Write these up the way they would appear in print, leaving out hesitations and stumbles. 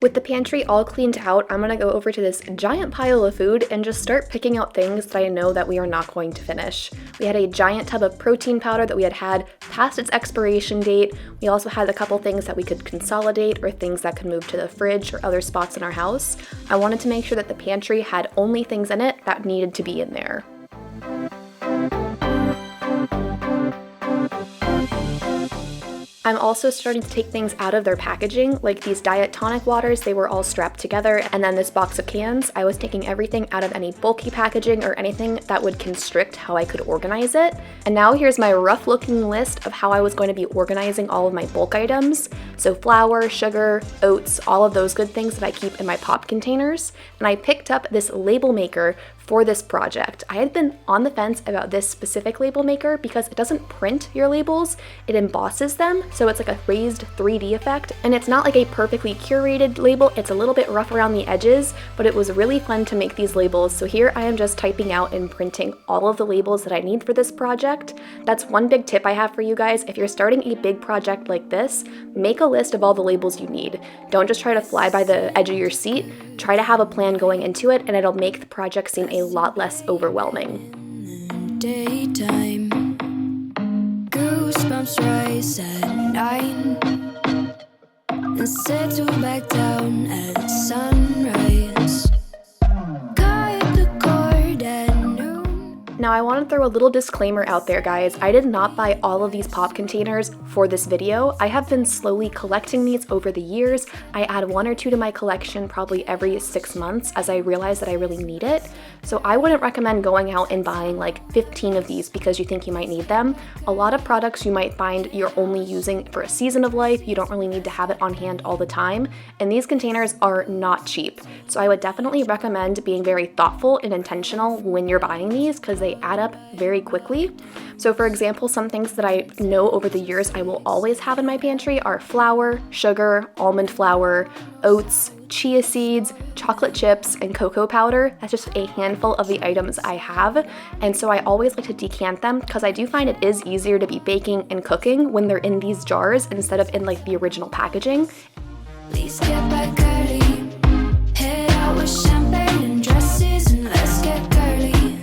With the pantry all cleaned out, I'm gonna go over to this giant pile of food and just start picking out things that I know that we are not going to finish. We had a giant tub of protein powder that we had past its expiration date. We also had a couple things that we could consolidate or things that could move to the fridge or other spots in our house. I wanted to make sure that the pantry had only things in it that needed to be in there. I'm also starting to take things out of their packaging, like these diet tonic waters, they were all strapped together, and then this box of cans, I was taking everything out of any bulky packaging or anything that would constrict how I could organize it. And now here's my rough looking list of how I was going to be organizing all of my bulk items. So flour, sugar, oats, all of those good things that I keep in my pop containers. And I picked up this label maker for this project. I had been on the fence about this specific label maker because it doesn't print your labels, it embosses them, so it's like a raised 3D effect, and it's not like a perfectly curated label, it's a little bit rough around the edges, but it was really fun to make these labels. So here I am just typing out and printing all of the labels that I need for this project. That's one big tip I have for you guys. If you're starting a big project like this, make a list of all the labels you need. Don't just try to fly by the edge of your seat. Try to have a plan going into it, and it'll make the project seem a lot less overwhelming. Daytime, goosebumps rise at 9 and settle back down at sunrise. Cut the cord at noon. Now I want to throw a little disclaimer out there, guys. I did not buy all of these pop containers for this video. I have been slowly collecting these over the years. I add 1 or 2 to my collection probably every 6 months as I realize that I really need it. So I wouldn't recommend going out and buying like 15 of these because you think you might need them. A lot of products you might find you're only using for a season of life. You don't really need to have it on hand all the time. And these containers are not cheap. So I would definitely recommend being very thoughtful and intentional when you're buying these because they add up very quickly. So for example, some things that I know over the years I will always have in my pantry are flour, sugar, almond flour, oats, chia seeds, chocolate chips, and cocoa powder. That's just a handful of the items I have. And so I always like to decant them because I do find it is easier to be baking and cooking when they're in these jars instead of in like the original packaging. Please get back early. Head out with champagne and dresses and let's get girly.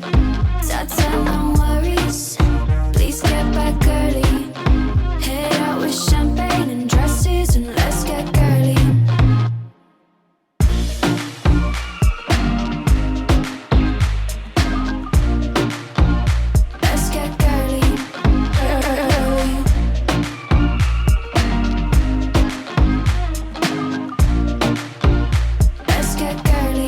Tata, no worries. Please get back early. Head out with champagne and dresses and let's get girly. Let's get girly. Let's get girly.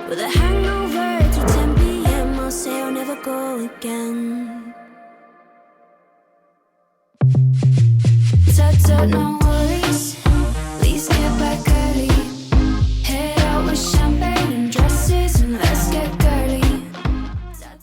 With a hangover till 10 p.m. I'll say I'll never go again. Tut, no worries. Please get back early. Head out with champagne and dresses and let's get girly.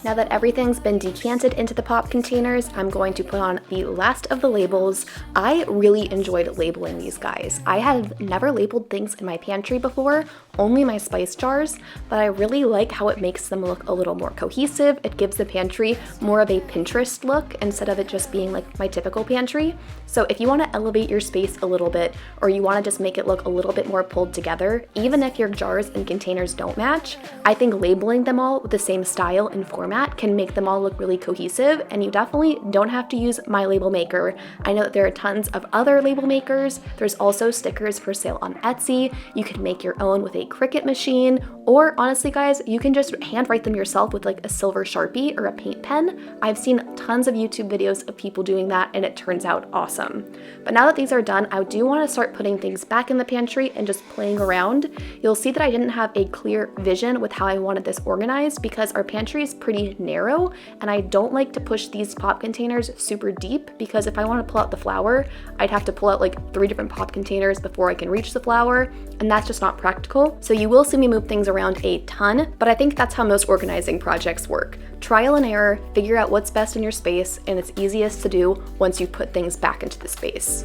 Now that everything's been decanted into the pop containers, I'm going to put on the last of the labels. I really enjoyed labeling these guys. I have never labeled things in my pantry before, only my spice jars, but I really like how it makes them look a little more cohesive. It gives the pantry more of a Pinterest look instead of it just being like my typical pantry. So if you want to elevate your space a little bit, or you want to just make it look a little bit more pulled together, even if your jars and containers don't match, I think labeling them all with the same style and format can make them all look really cohesive, and you definitely don't have to use my label maker. I know that there are tons of other label makers. There's also stickers for sale on Etsy. You can make your own with a Cricut machine, or honestly guys, you can just handwrite them yourself with like a silver Sharpie or a paint pen. I've seen tons of YouTube videos of people doing that and it turns out awesome. But now that these are done, I do want to start putting things back in the pantry and just playing around. You'll see that I didn't have a clear vision with how I wanted this organized because our pantry is pretty narrow and I don't like to push these pop containers super deep because if I want to pull out the flour, I'd have to pull out like 3 different pop containers before I can reach the flour, and that's just not practical. So you will see me move things around a ton, but I think that's how most organizing projects work. Trial and error, figure out what's best in your space, and it's easiest to do once you put things back into the space.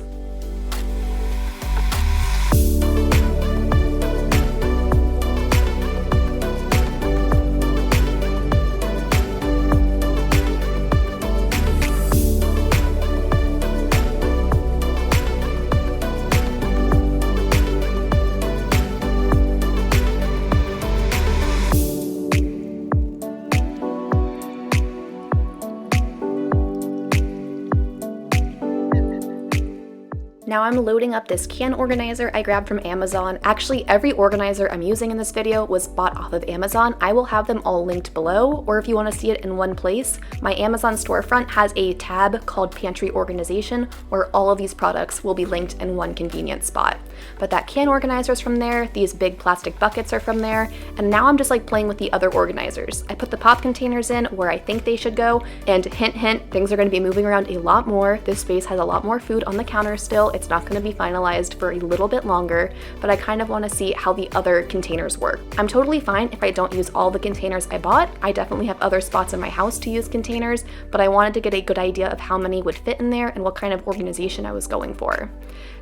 done loading up this can organizer I grabbed from Amazon. Actually, every organizer I'm using in this video was bought off of Amazon. I will have them all linked below, or if you want to see it in one place, my Amazon storefront has a tab called Pantry Organization where all of these products will be linked in one convenient spot. But that can organizer is from there, these big plastic buckets are from there, and now I'm just like playing with the other organizers. I put the pop containers in where I think they should go, and hint hint, things are going to be moving around a lot more. This space has a lot more food on the counter still. It's not going to be finalized for a little bit longer, but I kind of want to see how the other containers work. I'm totally fine if I don't use all the containers I bought. I definitely have other spots in my house to use containers, but I wanted to get a good idea of how many would fit in there and what kind of organization I was going for.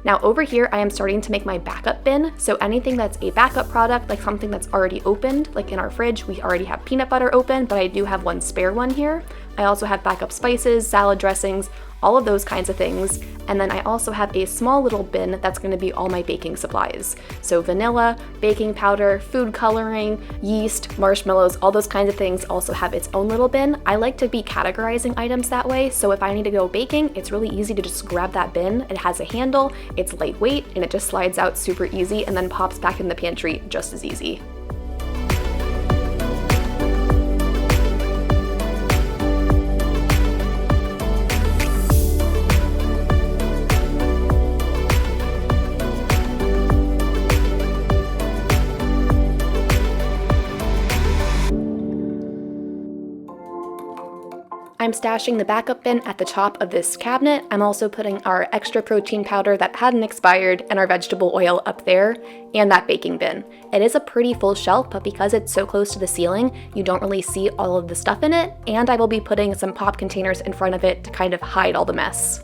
Now over here, I am starting to make my backup bin. So anything that's a backup product, like something that's already opened, like in our fridge, we already have peanut butter open, but I do have one spare one here. I also have backup spices, salad dressings, all of those kinds of things. And then I also have a small little bin that's going to be all my baking supplies. So vanilla, baking powder, food coloring, yeast, marshmallows, all those kinds of things also have its own little bin. I like to be categorizing items that way, so if I need to go baking, it's really easy to just grab that bin. It has a handle, it's lightweight, and it just slides out super easy and then pops back in the pantry just as easy. I'm stashing the backup bin at the top of this cabinet. I'm also putting our extra protein powder that hadn't expired and our vegetable oil up there, and that baking bin. It is a pretty full shelf, but because it's so close to the ceiling, you don't really see all of the stuff in it, and I will be putting some pop containers in front of it to kind of hide all the mess.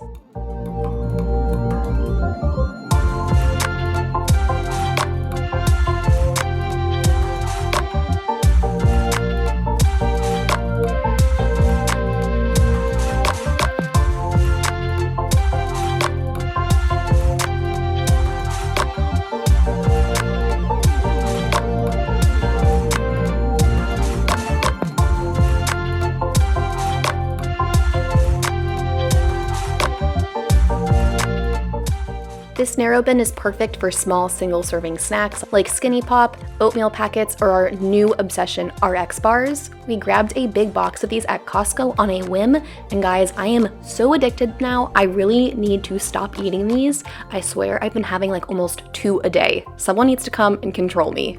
This narrow bin is perfect for small single-serving snacks like Skinny Pop, oatmeal packets, or our new obsession, RX bars. We grabbed a big box of these at Costco on a whim, and guys, I am so addicted now. I really need to stop eating these. I swear I've been having like almost 2 a day. Someone needs to come and control me.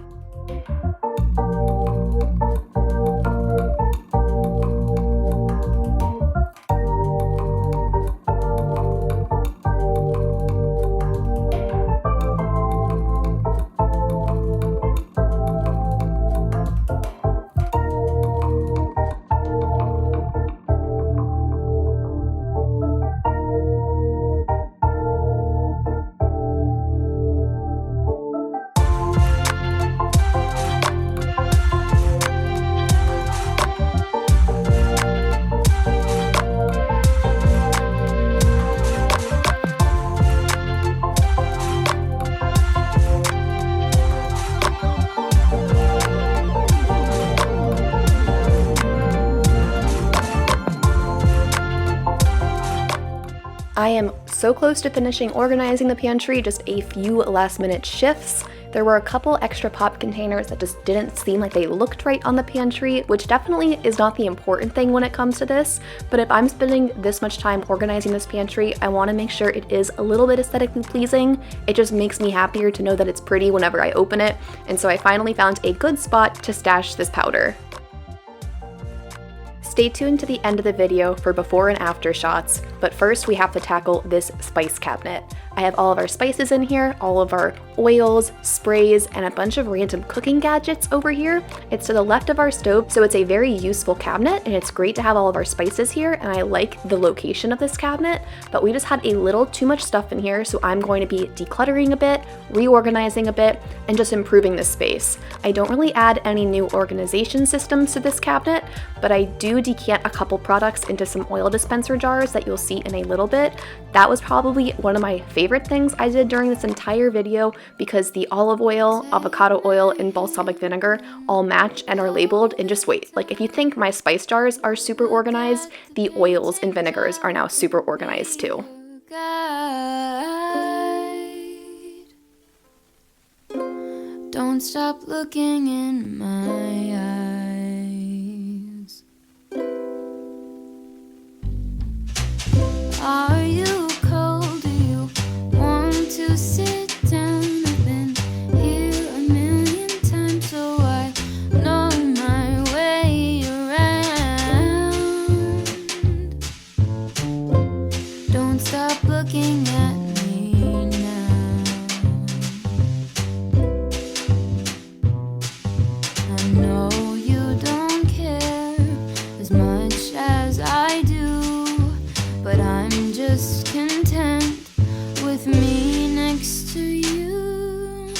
I am so close to finishing organizing the pantry, just a few last minute shifts. There were a couple extra pop containers that just didn't seem like they looked right on the pantry, which definitely is not the important thing when it comes to this, but if I'm spending this much time organizing this pantry, I want to make sure it is a little bit aesthetically pleasing. It just makes me happier to know that it's pretty whenever I open it, and so I finally found a good spot to stash this powder. Stay tuned to the end of the video for before and after shots, but first we have to tackle this spice cabinet. I have all of our spices in here, all of our oils, sprays, and a bunch of random cooking gadgets over here. It's to the left of our stove, so it's a very useful cabinet, and it's great to have all of our spices here, and I like the location of this cabinet, but we just had a little too much stuff in here, so I'm going to be decluttering a bit, reorganizing a bit, and just improving this space. I don't really add any new organization systems to this cabinet, but I do decant a couple products into some oil dispenser jars that you'll see in a little bit. That was probably one of my favorite things I did during this entire video because the olive oil, avocado oil, and balsamic vinegar all match and are labeled, and just wait. Like, if you think my spice jars are super organized, the oils and vinegars are now super organized too. God. Don't stop looking in my eyes. Are you cold? Do you want to sit down? I've been here a million times, so I know my way around. Don't stop looking at me now. I know you don't care as much as I do, but I'm just content with me next to you.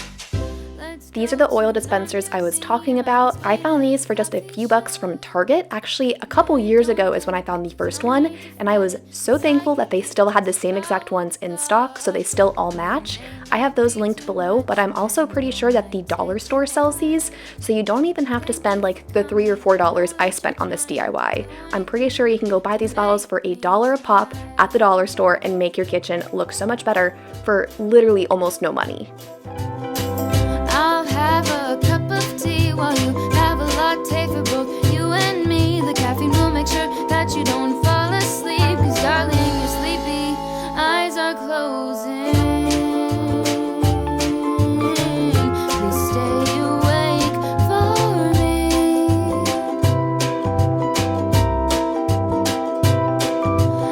These are the oil dispensers I was talking about. I found these for just a few bucks from Target. Actually, a couple years ago is when I found the first one, and I was so thankful that they still had the same exact ones in stock, so they still all match. I have those linked below, but I'm also pretty sure that the dollar store sells these, so you don't even have to spend like the $3 or $4 I spent on this DIY. I'm pretty sure you can go buy these bottles for $1 a pop at the dollar store and make your kitchen look so much better for literally almost no money. I'll have a cup of tea while you have a latte for both you and me. The caffeine will make sure that you don't fall asleep, 'cause darling, you're sleepy, eyes are closing. Please stay awake for me.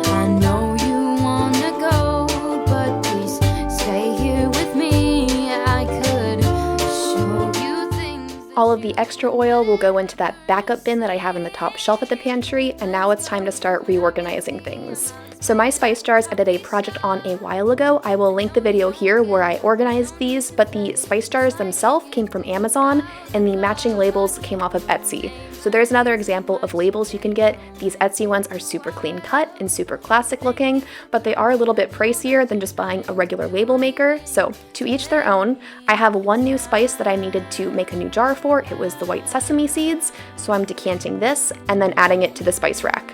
I know you wanna go, but please stay here with me. I could show you things. All of the extra oil will go into that backup bin that I have in the top shelf at the pantry, and now it's time to start reorganizing things. So my spice jars I did a project on a while ago. I will link the video here where I organized these, but the spice jars themselves came from Amazon and the matching labels came off of Etsy. So there's another example of labels you can get. These Etsy ones are super clean cut and super classic looking, but they are a little bit pricier than just buying a regular label maker. So to each their own. I have one new spice that I needed to make a new jar for. It was the white sesame seeds. So I'm decanting this and then adding it to the spice rack.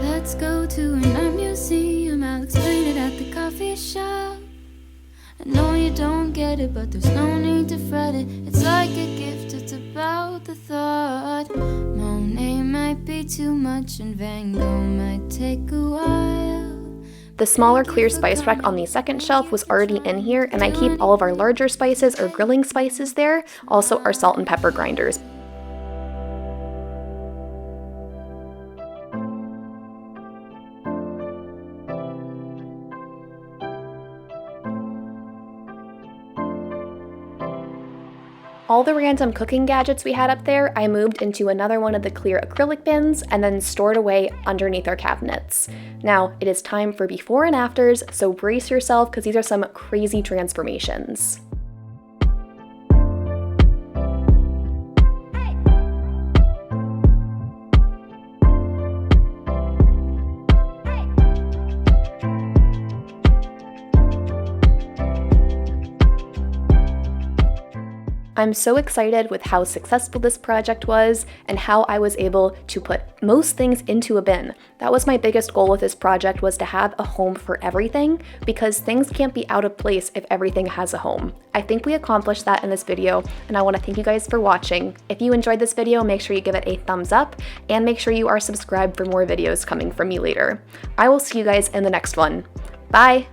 Let's go to an art museum. I'll explain it at the coffee shop. I know you don't get it, but there's no need to fret it. It's like a gift, it's about the thought. Monet might be too much and Van Gogh might take a while. The smaller clear spice rack on the second shelf was already in here, and I keep all of our larger spices or grilling spices there, also our salt and pepper grinders. All the random cooking gadgets we had up there, I moved into another one of the clear acrylic bins and then stored away underneath our cabinets. Now, it is time for before and afters, so brace yourself because these are some crazy transformations. I'm so excited with how successful this project was and how I was able to put most things into a bin. That was my biggest goal with this project, was to have a home for everything, because things can't be out of place if everything has a home. I think we accomplished that in this video, and I want to thank you guys for watching. If you enjoyed this video, make sure you give it a thumbs up and make sure you are subscribed for more videos coming from me later. I will see you guys in the next one. Bye!